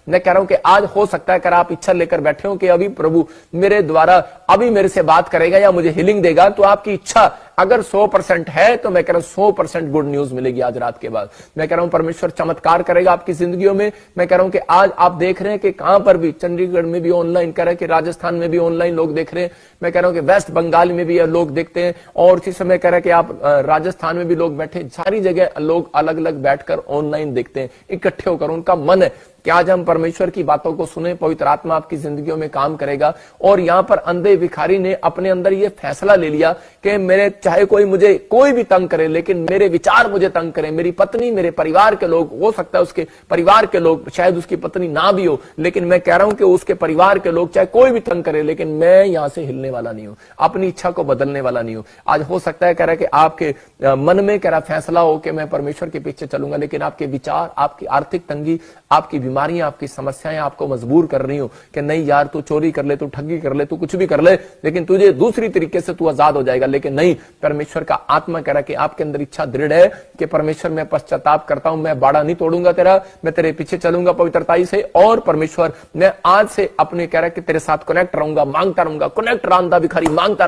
मैं कह रहा हूं कि आज हो सकता है अगर आप इच्छा लेकर बैठे हो कि अभी प्रभु मेरे द्वारा अभी मेरे से बात करेगा या मुझे हीलिंग देगा, तो आपकी इच्छा अगर 100% है तो मैं कह रहा हूं 100% गुड न्यूज मिलेगी आज रात के बाद। मैं कह रहा हूं परमेश्वर चमत्कार करेगा आपकी जिंदगियों में। मैं कह रहा हूं कि आज आप देख रहे हैं कि कहां पर भी, चंडीगढ़ में भी ऑनलाइन कह रहे हैं कि राजस्थान में भी ऑनलाइन लोग देख रहे हैं। मैं कह रहा हूं कि वेस्ट बंगाल में भी लोग देखते हैं, और इसी समय कह रहा है कि आप राजस्थान में भी लोग बैठे, सारी जगह लोग अलग अलग बैठकर ऑनलाइन देखते हैं इकट्ठे होकर। उनका मन है कि आज हम परमेश्वर की बातों को सुने, पवित्र आत्मा आपकी जिंदगियों में काम करेगा। और यहां पर अंधे भिखारी ने अपने अंदर यह फैसला ले लिया कि मेरे चाहे कोई मुझे कोई भी तंग करे, लेकिन मेरे विचार मुझे तंग करें, मेरी पत्नी, मेरे परिवार के लोग, हो सकता है उसके परिवार के लोग, शायद उसकी पत्नी ना भी हो, लेकिन मैं कह रहा हूं कि उसके परिवार के लोग चाहे कोई भी तंग करे, लेकिन मैं यहां से हिलने वाला नहीं हूं, अपनी इच्छा को बदलने वाला नहीं हूं। आज हो सकता है कह रहा है कि आपके मन में कह रहा फैसला हो कि मैं परमेश्वर के पीछे चलूंगा, लेकिन आपके विचार, आपकी आर्थिक तंगी, आपकी बीमारियां, आपकी समस्याएं आपको मजबूर कर रही हो कि नहीं यार तू चोरी कर ले, तू ठगी कर ले, तू कुछ भी कर ले, लेकिन तुझे दूसरी तरीके से तू आजाद हो जाएगा। लेकिन नहीं, परमेश्वर का आत्मा कह रहा कि आपके अंदर इच्छा दृढ़ है कि परमेश्वर मैं पश्चाताप करता हूं, मैं बाड़ा नहीं तोड़ूंगा तेरा, मैं तेरे पीछे चलूंगा पवित्रताई से। और परमेश्वर मैं आज से अपने कह रहा कि तेरे साथ कनेक्ट रहूंगा, मांगता रहूंगा, कनेक्ट रहा भिखारी, मांगता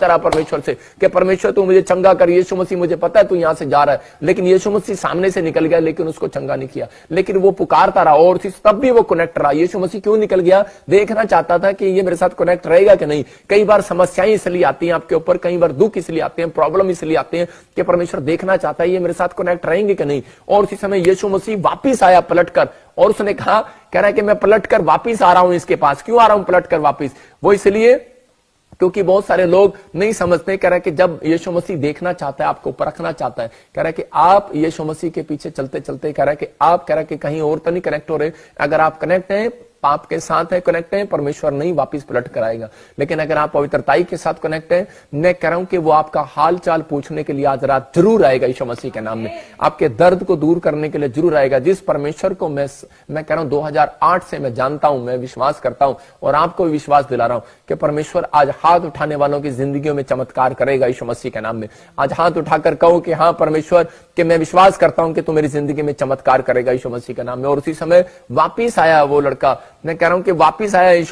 रहा परमेश्वर से कि परमेश्वर तू मुझे चंगा कर। यीशु मसीह मुझे पता है तू यहां से जा रहा है, लेकिन यीशु मसीह सामने से निकल गया, लेकिन उसको चंगा नहीं किया, लेकिन वो पुकारता रहा और तब भी वो कनेक्ट रहा। यीशु मसीह क्यों निकल गया? देखना चाहता था कि ये मेरे साथ कनेक्ट रहेगा कि नहीं। कई बार समस्याएं इसलिए आती हैं आपके ऊपर, कई बार दुख इसलिए आते हैं, प्रॉब्लम इसलिए आते हैं कि परमेश्वर देखना चाहता है ये मेरे साथ कनेक्ट रहेंगे कि नहीं। और उसी समय यीशु मसीह वापिस आया पलटकर, और उसने कहा, कह रहा है कि मैं पलटकर वापिस आ रहा हूं इसके पास। क्यों आ रहा हूं पलटकर वापिस? वो इसलिए क्योंकि बहुत सारे लोग नहीं समझते। कह रहा है कि जब यीशु मसीह देखना चाहता है, आपको परखना चाहता है, कह रहा है कि आप यीशु मसीह के पीछे चलते चलते, कह रहा है कि आप, कह रहा है कि कहीं और तो नहीं कनेक्ट हो रहे। अगर आप कनेक्ट हैं, पाप के साथ है, कनेक्ट है, परमेश्वर नहीं वापिस पलट कर आएगा। लेकिन अगर आप पवित्रताई के साथ कनेक्ट है, मैं कह रहा हूं कि वो आपका हाल चाल पूछने के लिए आज रात जरूर आएगा यीशु मसीह के नाम में, आपके दर्द को दूर करने के लिए जरूर आएगा। जिस परमेश्वर को मैं कह रहा हूं 2008 से मैं जानता हूं, मैं विश्वास करता हूं और आपको भी विश्वास दिला रहा हूं कि परमेश्वर आज हाथ उठाने वालों की जिंदगियों में चमत्कार करेगा यीशु मसीह के नाम में। आज हाथ उठाकर कहो कि हाँ परमेश्वर, कि मैं विश्वास करता हूं कि तू मेरी जिंदगी में चमत्कार करेगा यीशु मसीह के नाम में। और उसी समय वापिस आया वो लड़का, मैं कह रहा हूं कि वापिस आया यीशु